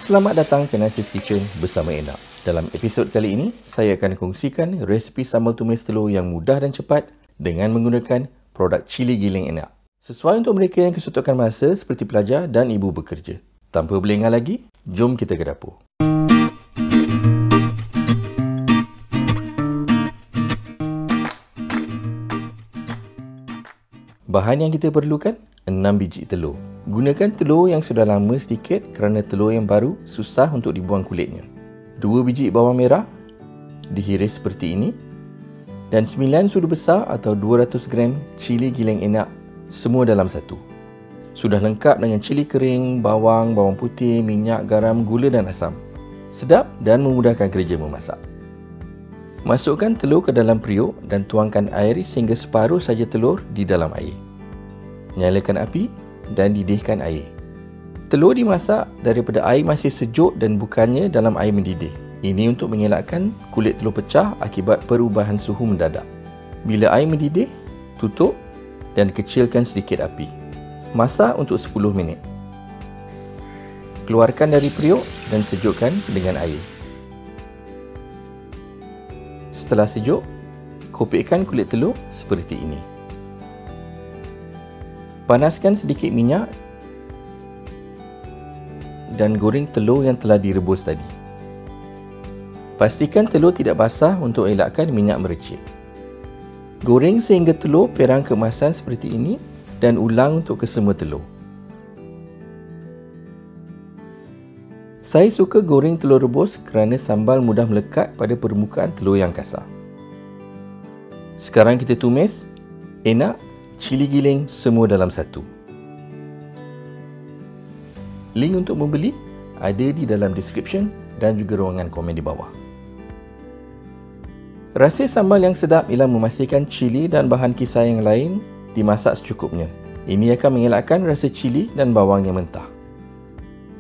Selamat datang ke Nasi's Kitchen bersama Enak. Dalam episod kali ini, saya akan kongsikan resipi sambal tumis telur yang mudah dan cepat dengan menggunakan produk cili giling Enak. Sesuai untuk mereka yang kesutukan masa seperti pelajar dan ibu bekerja. Tanpa berlengah lagi, jom kita ke dapur. Bahan yang kita perlukan, 6 biji telur. Gunakan telur yang sudah lama sedikit kerana telur yang baru susah untuk dibuang kulitnya. 2 biji bawang merah, dihiris seperti ini. Dan 9 sudu besar atau 200 gram cili giling Enak, semua dalam satu. Sudah lengkap dengan cili kering, bawang putih, minyak, garam, gula dan asam. Sedap dan memudahkan kerja memasak. Masukkan telur ke dalam periuk dan tuangkan air sehingga separuh saja telur di dalam air. Nyalakan api dan didihkan air. Telur dimasak daripada air masih sejuk dan bukannya dalam air mendidih. Ini untuk mengelakkan kulit telur pecah akibat perubahan suhu mendadak. Bila air mendidih, tutup dan kecilkan sedikit api. Masak untuk 10 minit. Keluarkan dari periuk dan sejukkan dengan air. Setelah sejuk, kopekkan kulit telur seperti ini. Panaskan sedikit minyak dan goreng telur yang telah direbus tadi. Pastikan telur tidak basah untuk elakkan minyak merecik. Goreng sehingga telur perang keemasan seperti ini dan ulang untuk kesemua telur. Saya suka goreng telur rebus kerana sambal mudah melekat pada permukaan telur yang kasar. Sekarang kita tumis. Enak, cili giling semua dalam satu. Link untuk membeli ada di dalam description dan juga ruangan komen di bawah. Rasa sambal yang sedap ialah memastikan cili dan bahan kisar yang lain dimasak secukupnya. Ini akan mengelakkan rasa cili dan bawang yang mentah.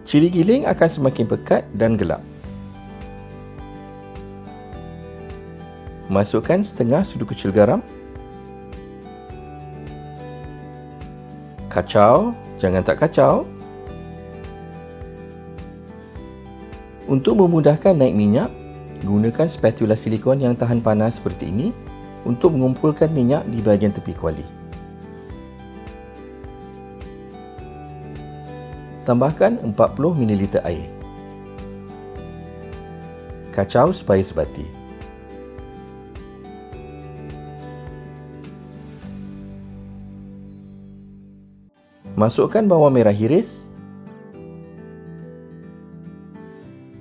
Cili giling akan semakin pekat dan gelap. Masukkan setengah sudu kecil garam. Kacau, jangan tak kacau. Untuk memudahkan naik minyak, gunakan spatula silikon yang tahan panas seperti ini untuk mengumpulkan minyak di bahagian tepi kuali. Tambahkan 40 ml air. Kacau supaya sebati. Masukkan bawang merah hiris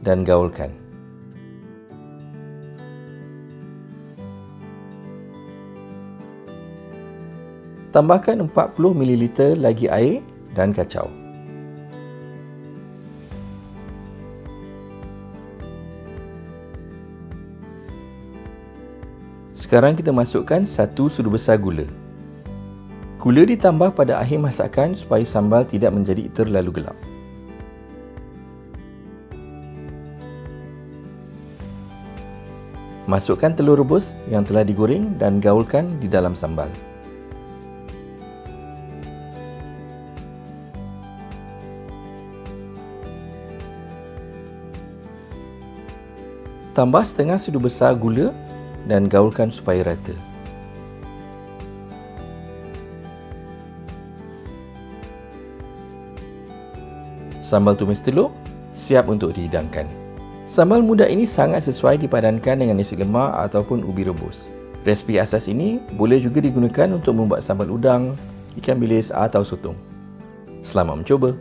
dan gaulkan. Tambahkan 40 ml lagi air dan kacau. Sekarang kita masukkan 1 sudu besar gula. Gula ditambah pada akhir masakan supaya sambal tidak menjadi terlalu gelap. Masukkan telur rebus yang telah digoreng dan gaulkan di dalam sambal. Tambah setengah sudu besar gula dan gaulkan supaya rata. Sambal tumis telur siap untuk dihidangkan. Sambal mudah ini sangat sesuai dipadankan dengan nasi lemak ataupun ubi rebus. Resipi asas ini boleh juga digunakan untuk membuat sambal udang, ikan bilis atau sotong. Selamat mencuba!